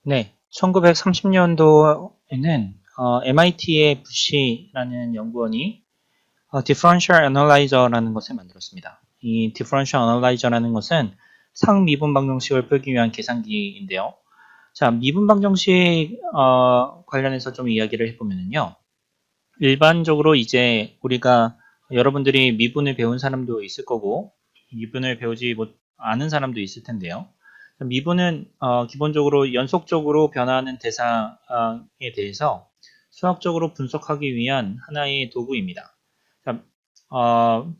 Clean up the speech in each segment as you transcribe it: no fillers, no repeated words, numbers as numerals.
네, 1930년도에는 MIT의 부시라는 연구원이 Differential Analyzer라는 것을 만들었습니다. 이 Differential Analyzer라는 것은 상미분 방정식을 풀기 위한 계산기인데요. 자, 미분 방정식 관련해서 좀 이야기를 해보면요. 일반적으로 이제 우리가 여러분들이 미분을 배운 사람도 있을 거고 미분을 배우지 않은 사람도 있을 텐데요. 미분은 기본적으로 연속적으로 변화하는 대상에 대해서 수학적으로 분석하기 위한 하나의 도구입니다.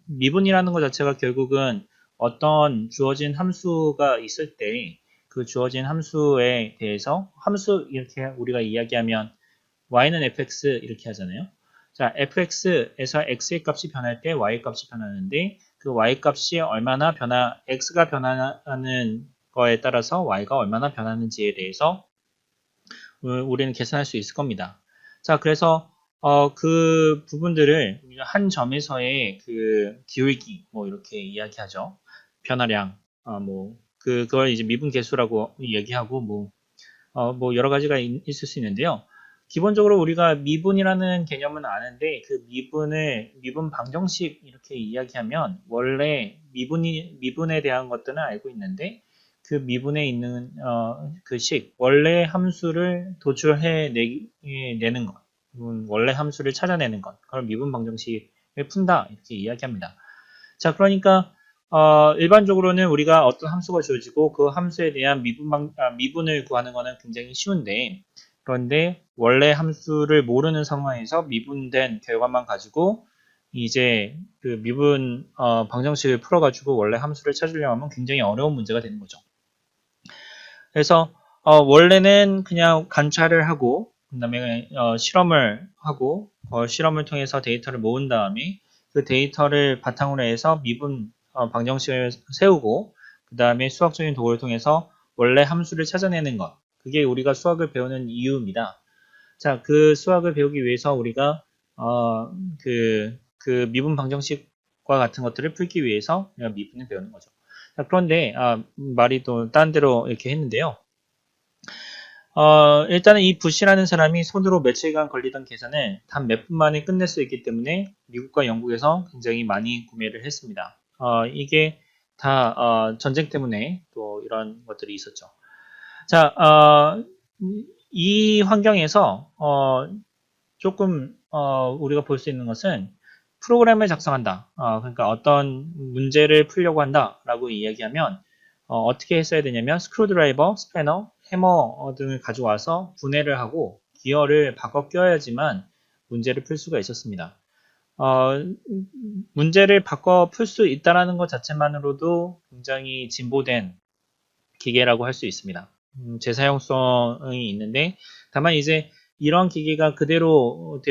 미분이라는 것 자체가 결국은 어떤 주어진 함수가 있을 때 그 주어진 함수에 대해서 함수 이렇게 우리가 이야기하면 y는 fx 이렇게 하잖아요. 자, fx에서 x의 값이 변할 때 y 값이 변하는데 그 y 값이 얼마나 x가 변하는 거에 따라서 y가 얼마나 변하는지에 대해서 우리는 계산할 수 있을 겁니다. 자, 그래서 그 부분들을 한 점에서의 그 기울기 뭐 이렇게 이야기하죠. 변화량 그걸 이제 미분 계수라고 얘기하고 뭐 여러 가지가 있을 수 있는데요. 기본적으로 우리가 미분이라는 개념은 아는데 그 미분 방정식 이렇게 이야기하면 원래 미분에 대한 것들은 알고 있는데 그 미분에 있는 그 원래 함수를 도출해 내는 것, 원래 함수를 찾아내는 것, 그걸 미분 방정식을 푼다 이렇게 이야기합니다. 자, 그러니까 일반적으로는 우리가 어떤 함수가 주어지고 그 함수에 대한 미분을 구하는 것은 굉장히 쉬운데 그런데 원래 함수를 모르는 상황에서 미분된 결과만 가지고 이제 그 미분 방정식을 풀어가지고 원래 함수를 찾으려고 하면 굉장히 어려운 문제가 되는 거죠. 그래서 원래는 그냥 관찰을 하고 그다음에 실험을 하고 실험을 통해서 데이터를 모은 다음에 그 데이터를 바탕으로 해서 미분 방정식을 세우고 그 다음에 수학적인 도구를 통해서 원래 함수를 찾아내는 것 그게 우리가 수학을 배우는 이유입니다. 자, 그 수학을 배우기 위해서 우리가 그 미분 방정식과 같은 것들을 풀기 위해서 미분을 배우는 거죠. 자, 그런데 말이 또 딴 데로 이렇게 했는데요. 일단은 이 부시라는 사람이 손으로 며칠간 걸리던 계산을 단 몇 분 만에 끝낼 수 있기 때문에 미국과 영국에서 굉장히 많이 구매를 했습니다. 이게 다 전쟁 때문에 또 이런 것들이 있었죠. 자, 이 환경에서 조금 우리가 볼 수 있는 것은 프로그램을 작성한다. 그러니까 어떤 문제를 풀려고 한다라고 이야기하면 어떻게 했어야 되냐면 스크루드라이버, 스패너, 해머 등을 가져와서 분해를 하고 기어를 바꿔 껴야지만 문제를 풀 수가 있었습니다. 어, 문제를 바꿔 풀 수 있다는 것 자체만으로도 굉장히 진보된 기계라고 할 수 있습니다. 재사용성이 있는데 다만 이제 이런 기계가 그대로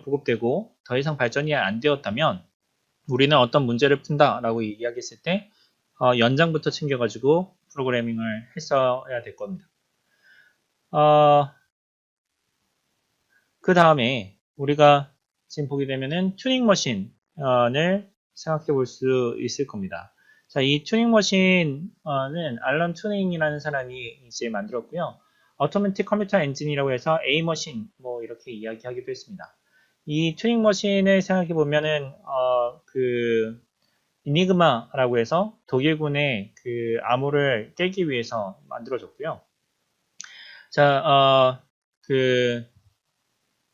보급되고 더 이상 발전이 안 되었다면 우리는 어떤 문제를 푼다라고 이야기했을 때 연장부터 챙겨가지고 프로그래밍을 했어야 될 겁니다. 그 다음에 우리가 지금 보게 되면은 튜닝 머신을 생각해 볼 수 있을 겁니다. 자, 이 튜닝 머신은 알런 튜닝이라는 사람이 이제 만들었고요. 어토매틱 컴퓨터 엔진이라고 해서 A 머신 뭐 이렇게 이야기하기도 했습니다. 이 튜닝 머신을 생각해 보면은 그 이니그마라고 해서 독일군의 그 암호를 깨기 위해서 만들어졌고요. 자,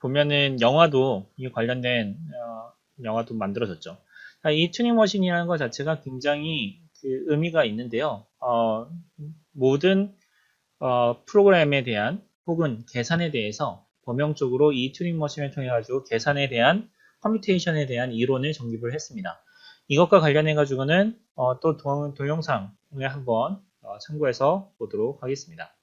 보면은 영화도 이 관련된 영화도 만들어졌죠. 이 튜닝 머신이라는 것 자체가 굉장히 그 의미가 있는데요. 모든 프로그램에 대한 혹은 계산에 대해서 범용적으로 이 튜닝 머신을 통해 가지고 계산에 대한 컴퓨테이션에 대한 이론을 정립을 했습니다. 이것과 관련해 가지고는 또 동영상을 한번 참고해서 보도록 하겠습니다.